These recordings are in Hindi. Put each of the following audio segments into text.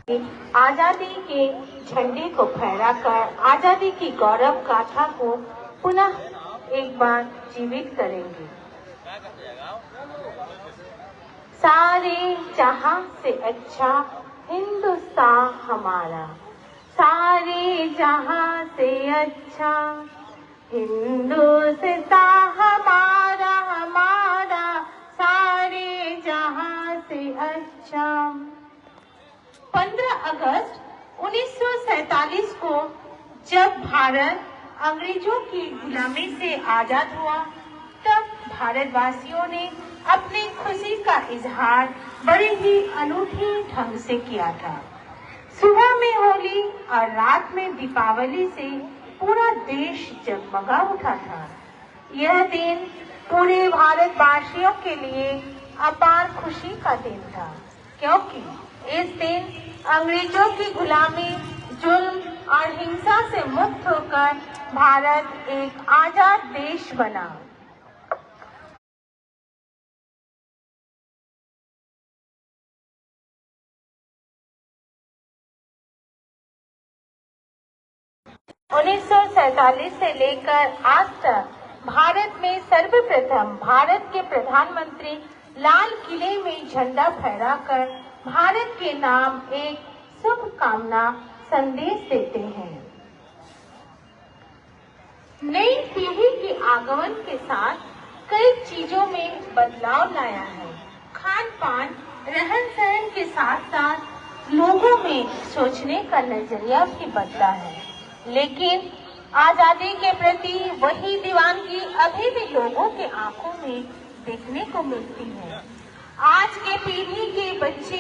आजादी के झंडे को फहराकर आजादी की गौरव गाथा को पुनः एक बार जीवित करेंगे। सारे जहां से अच्छा हिंदुस्तान हमारा, सारे जहां से अच्छा हिंदुस्तान हमारा, हमारा सारे जहां से अच्छा। 15 अगस्त 1947 को जब भारत अंग्रेजों की गुलामी से आजाद हुआ, तब भारतवासियों ने अपनी खुशी का इजहार बड़े ही अनूठे ढंग से किया था। सुबह में होली और रात में दीपावली से पूरा देश जगमगा उठा था। यह दिन पूरे भारतवासियों के लिए अपार खुशी का दिन था, क्योंकि इस दिन अंग्रेजों की गुलामी, जुल्म और हिंसा से मुक्त होकर भारत एक आजाद देश बना। उन्नीस से लेकर आज तक भारत में सर्वप्रथम भारत के प्रधानमंत्री लाल किले में झंडा फहराकर भारत के नाम एक शुभकामना संदेश देते हैं। नई पीढ़ी के आगमन के साथ कई चीजों में बदलाव लाया है। खान पान, रहन सहन के साथ साथ लोगों में सोचने का नजरिया भी बदला है, लेकिन आजादी के प्रति वही दीवानगी अभी भी लोगों के आंखों में देखने को मिलती है। आज के पीढ़ी के बच्चे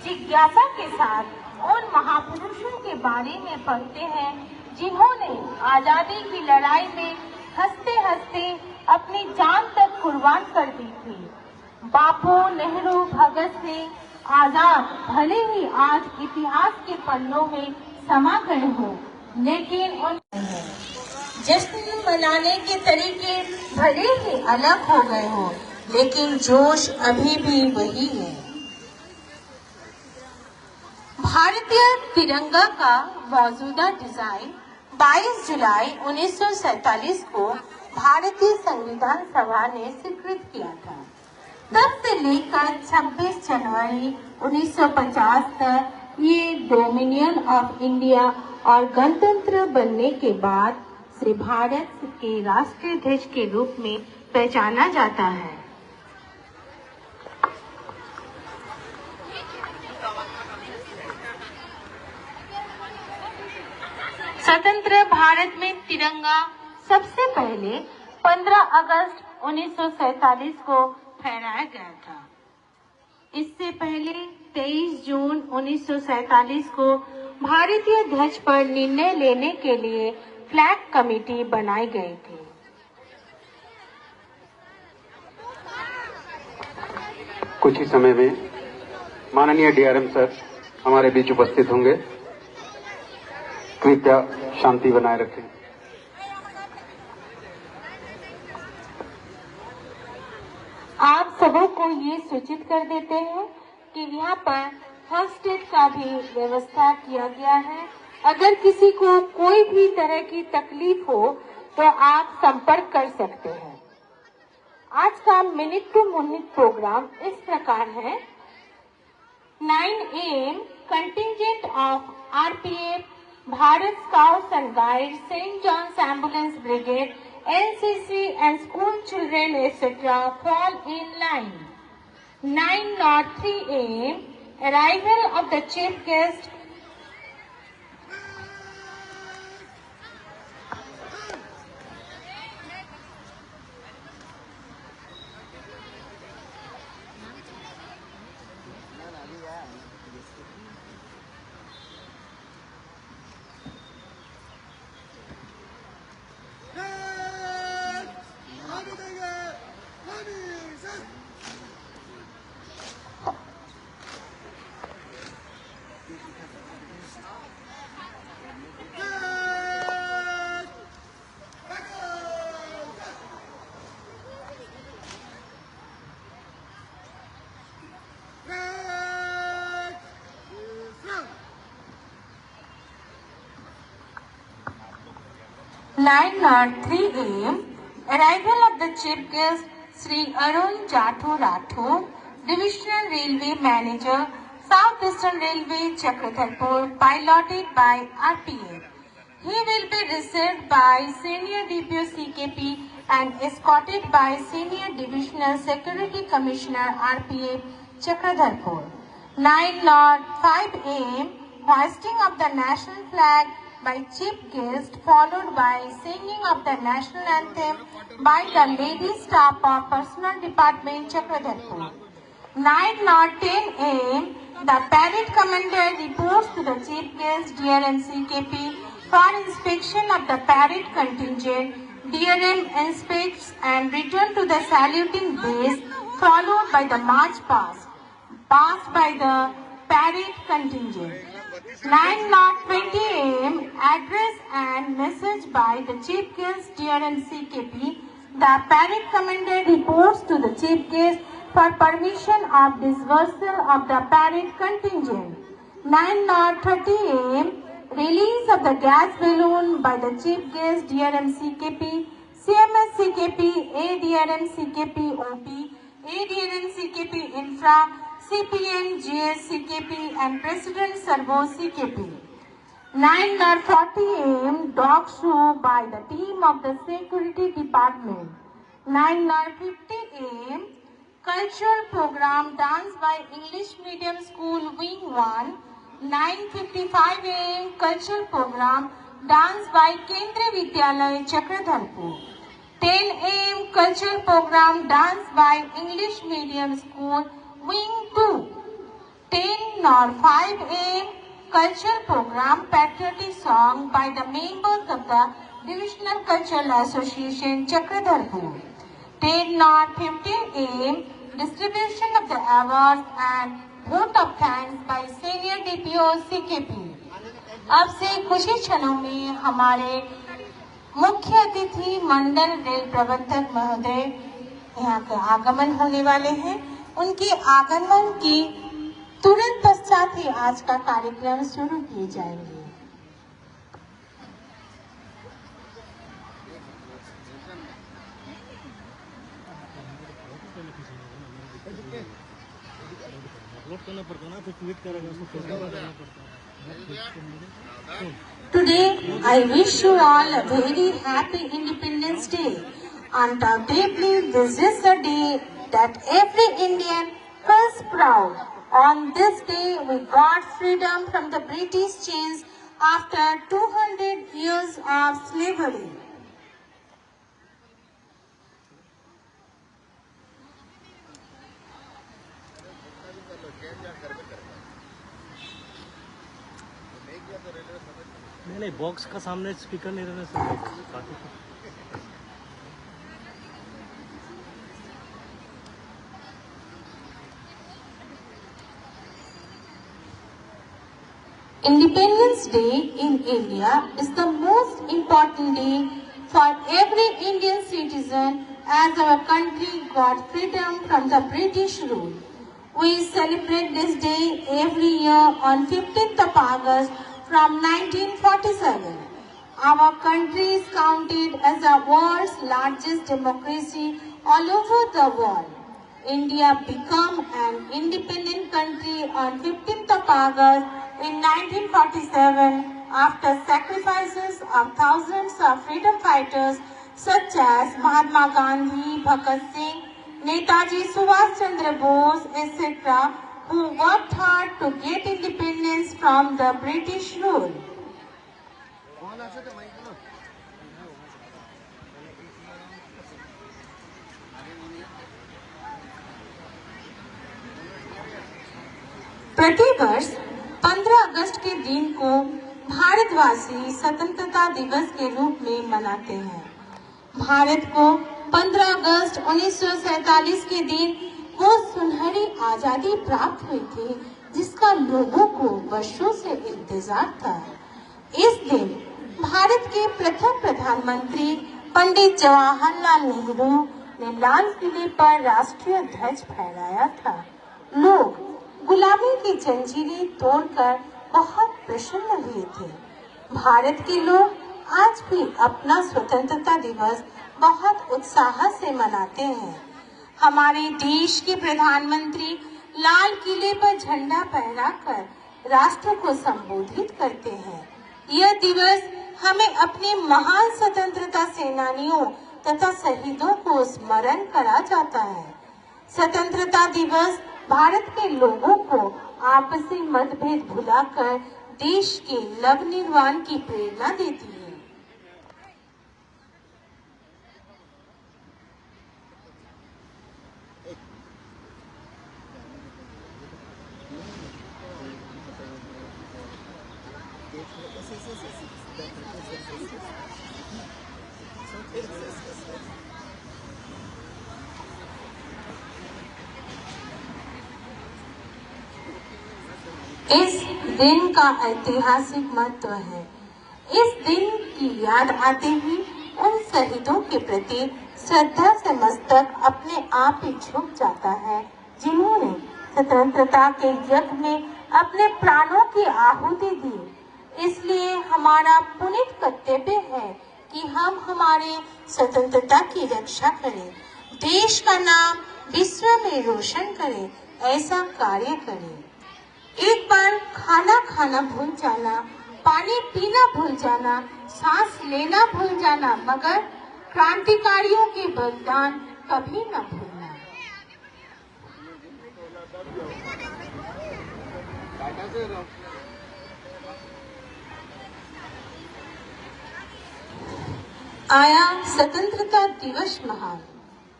जिज्ञासा के साथ उन महापुरुषों के बारे में पढ़ते हैं जिन्होंने आजादी की लड़ाई में हंसते हंसते अपनी जान तक कुर्बान कर दी थी। बापू, नेहरू, भगत सिंह, आजाद भले ही आज इतिहास के पन्नों में समा गए हों, लेकिन उन जश्न मनाने के तरीके भले ही अलग हो गए हों, लेकिन जोश अभी भी वही है। भारतीय तिरंगा का मौजूदा डिजाइन 22 जुलाई 1947 को भारतीय संविधान सभा ने स्वीकृत किया था। तब से लेकर 26 जनवरी 1950 तक ये डोमिनियन ऑफ इंडिया और गणतंत्र बनने के बाद से भारत के राष्ट्रीय ध्वज के रूप में पहचाना जाता है। स्वतंत्र भारत में तिरंगा सबसे पहले 15 अगस्त 1947 को फहराया गया था। इससे पहले 23 जून 1947 को भारतीय ध्वज पर निर्णय लेने के लिए फ्लैग कमेटी बनाई गई थी। कुछ ही समय में माननीय डीआरएम सर हमारे बीच उपस्थित होंगे। कृपया शांति बनाए रखें। आप सबों को ये सूचित कर देते हैं कि यहाँ पर फर्स्ट एड का भी व्यवस्था किया गया है। अगर किसी को कोई भी तरह की तकलीफ हो तो आप संपर्क कर सकते हैं। आज का मिनट टू मिनट प्रोग्राम इस प्रकार है। 9 AM contingent of RPF, Bharat Scouts and Guides, St. John's Ambulance Brigade, NCC and school children etc. fall in line. 9:03 AM arrival of the chief guest. 9:03 a.m. Arrival of the chief guest Sri Arun Jathu Rathore, Divisional Railway Manager, Southeastern Railway, Chakradharpur, piloted by RPA. He will be received by Senior DPO CKP and escorted by Senior Divisional Security Commissioner RPA, Chakradharpur. 9:05 a.m. Hoisting of the national flag by chief guest, followed by singing of the national anthem by the ladies staff of Personnel Department, Chakradharpur. 9:10 a.m. The parade commander reports to the chief guest DRM CKP for inspection of the parade contingent. DRM inspects and returns to the saluting base, followed by the march past by the parade contingent. 9:20 a.m. Address and message by the chief guest DRM CKP. The parade commander reports to the chief guest for permission of dispersal of the parade contingent. 9:30 a.m. Release of the gas balloon by the chief guest DRM CKP, CMS CKP, ADRM CKP OP, ADRM CKP Infra, CPN GS CKP and President Servo CKP. 9:40 a.m. Dog show by the team of the Security Department. 9:50 a.m. Cultural program dance by English Medium School Wing 1. 9:55 a.m. Cultural program dance by Kendriya Vidyalaya Chakradharpur. 10 a.m. Cultural program dance by English Medium School Wing 2. 10:05 a.m. Cultural program patriotic song by the members of the Divisional Cultural Association Chakradharpur. 10:15 a.m. Distribution of the awards and vote of thanks by Senior DPO CKP. अब से कुछ ही क्षणों में हमारे मुख्य अतिथि मंडल रेल प्रबंधक महोदय यहाँ का आगमन होने वाले हैं। उनके आगमन की तुरंत पश्चात ही आज का कार्यक्रम शुरू किए जाएंगे। Today, I wish you all a very happy Independence Day. Undoubtedly, this is the day that every Indian feels proud. On this day, we got freedom from the British chains after 200 years of slavery. नहीं बॉक्स का सामने स्पीकर नहीं रहने से काफी Independence Day in India is the most important day for every Indian citizen as our country got freedom from the British rule. We celebrate this day every year on 15th of August from 1947. Our country is counted as the world's largest democracy all over the world. India became an independent country on 15th of August in 1947 after sacrifices of thousands of freedom fighters such as Mahatma Gandhi, Bhagat Singh, Netaji Subhash Chandra Bose, etc., who worked hard to get independence from the British rule. प्रतिवर्ष 15 अगस्त के दिन को भारतवासी स्वतंत्रता दिवस के रूप में मनाते हैं। भारत को 15 अगस्त 1947 के दिन वो सुनहरी आजादी प्राप्त हुई थी जिसका लोगों को वर्षों से इंतजार था। इस दिन भारत के प्रथम प्रधानमंत्री पंडित जवाहरलाल नेहरू ने लाल किले पर राष्ट्रीय ध्वज फहराया था। लोग गुलामी की जंजीरें तोड़कर बहुत प्रसन्न हुए थे। भारत के लोग आज भी अपना स्वतंत्रता दिवस बहुत उत्साह से मनाते हैं। हमारे देश के प्रधानमंत्री लाल किले पर झंडा फहराकर राष्ट्र को संबोधित करते हैं। यह दिवस हमें अपने महान स्वतंत्रता सेनानियों तथा शहीदों को स्मरण करा जाता है। स्वतंत्रता दिवस भारत के लोगों को आपसी मतभेद भुलाकर देश के नवनिर्माण की प्रेरणा देती है। इस दिन का ऐतिहासिक महत्व है। इस दिन की याद आते ही उन शहीदों के प्रति श्रद्धा से मस्तक अपने आप ही झुक जाता है, जिन्होंने स्वतंत्रता के यज्ञ में अपने प्राणों की आहुति दी। इसलिए हमारा पुनीत कर्तव्य है कि हम हमारे स्वतंत्रता की रक्षा करें, देश का नाम विश्व में रोशन करें, ऐसा कार्य करें। एक बार खाना खाना भूल जाना, पानी पीना भूल जाना, सांस लेना भूल जाना, मगर क्रांतिकारियों के बलिदान कभी न भूलना। आया स्वतंत्रता दिवस महान,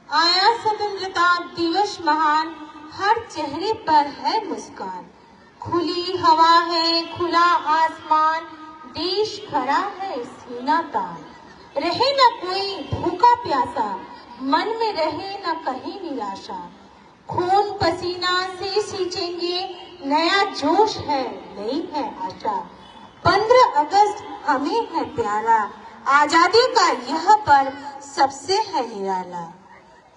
आया स्वतंत्रता दिवस महान, हर चेहरे पर है मुस्कान। खुली हवा है, खुला आसमान, देश खड़ा है सीना तान। रहे न कोई भूखा प्यासा, मन में रहे न कहीं निराशा। खून पसीना से सींचेंगे, नया जोश है, नई है आशा। 15 अगस्त हमें है प्यारा, आजादी का यह पर्व सबसे है निराला।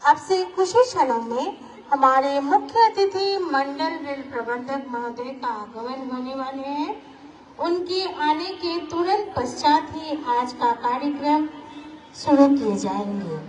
अब से कुछ ही क्षणों में हमारे मुख्य अतिथि मंडल रेल प्रबंधक महोदय का आगमन होने वाले हैं। उनके आने के तुरंत पश्चात ही आज का कार्यक्रम शुरू किए जाएंगे।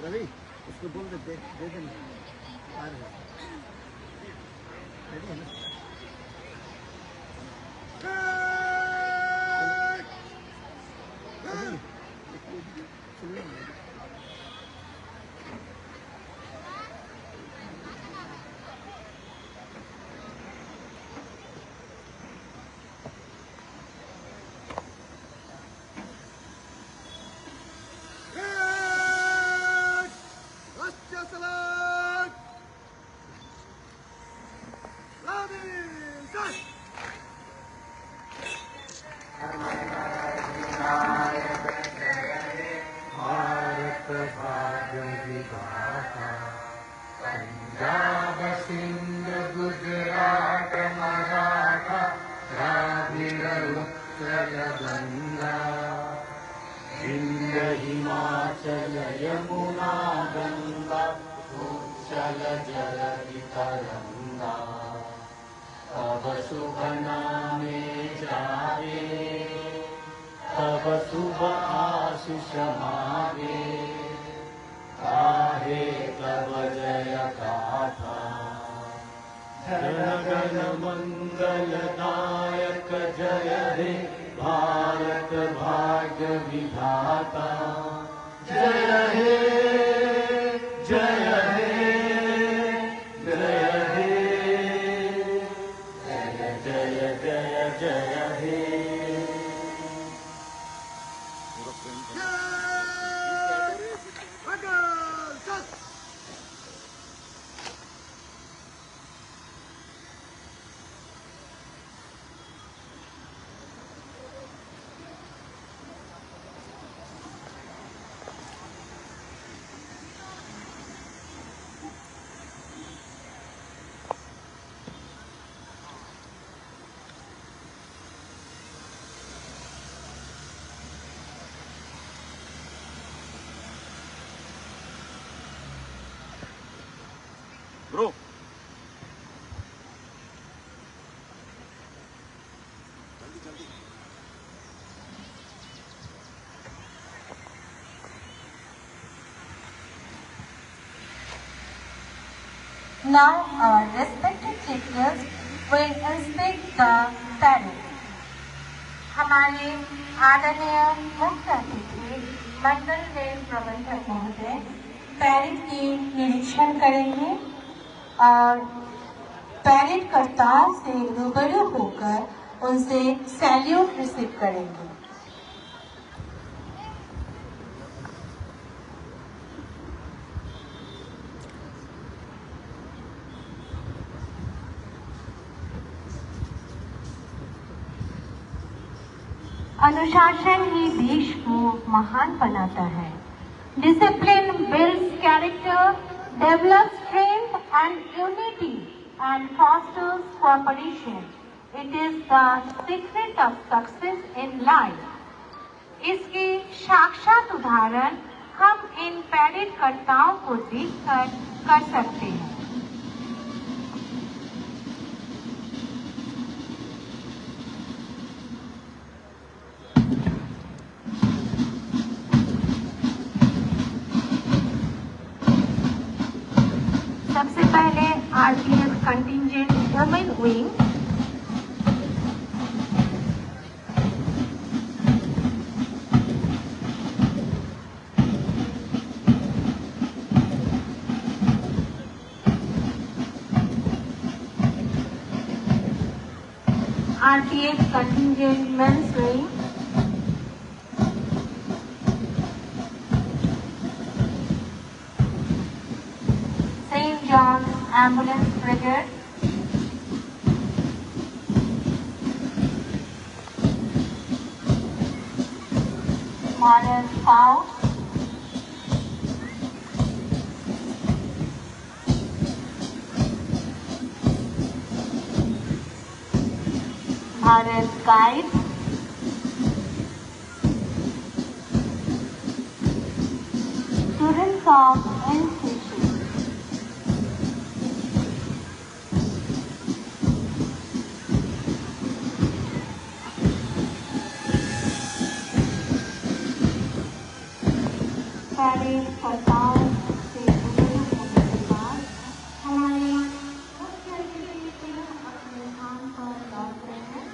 रवि उसको बोल दे देना आ रहे रेडी है ना। पंजाब सिंध गुजरात मराठा द्राविड़ उत्कल गंगा विंध्य हिमाचल यमुना गंगा उच्चल जलधि तरंगा तब शुभ नामे जाए तब शुभ आशीष मागे गाहे तब जय गाथा जन गण मंगल दायक जय हे भारत भाग्य विधाता जय हे जय हे जय हे जय जय जय जय हे। Bro. Now our respected chief guest will inspect the parade. हमारे आदरणीय मुख्य अतिथि मंडल रेल प्रबंधक महोदय पैरेड की निरीक्षण करेंगे और पैरेड कर्ताओं से रूबरू होकर उनसे सैल्यूट रिसीव करेंगे। अनुशासन ही देश को महान बनाता है। Discipline builds character, develops strength and unity, and fosters cooperation. It is the secret of success in life. इसके साक्षात उदाहरण हम इन पैरेड कर्ताओं को देखकर कर सकते हैं। सबसे पहले RPF contingent women wing RPF contingent men's wing St. John's Ambulance Brigade, Modern Scout, Bharat Guide, students of NCC. Parade कर्ताओं से रूबरू होने के बाद हमारे मुख्य अतिथि अपने स्थान पर लौट रहे हैं।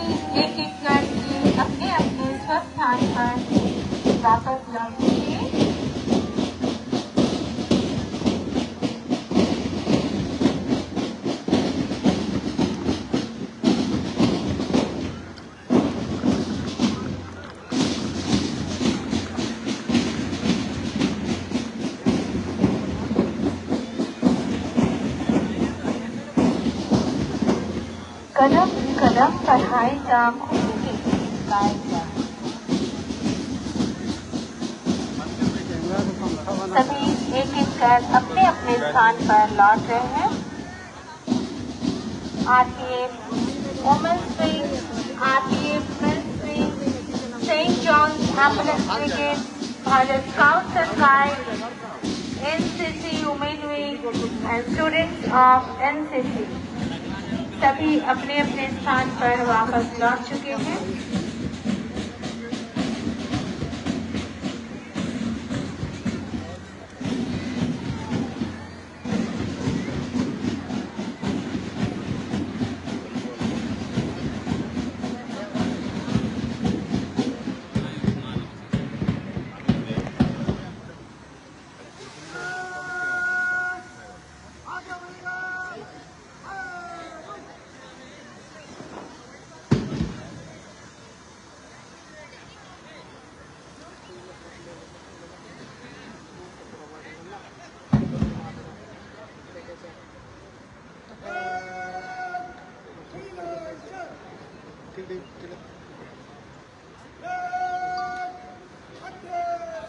सभी एक एक करके अपने अपने स्वस्थान पर वापस लौटेंगे। कदम कदम पढ़ाई का खूब गाएगा। सभी एक एक कर अपने अपने स्थान पर लौट रहे हैं। RPF Women's Wing, RPF Men's Wing, St. John's Ambulance Brigade, Bharat Scouts and Guides, NCC Women Wing and students of NCC सभी अपने अपने स्थान पर वापस लौट चुके हैं।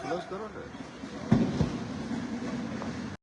क्लोज करो ना।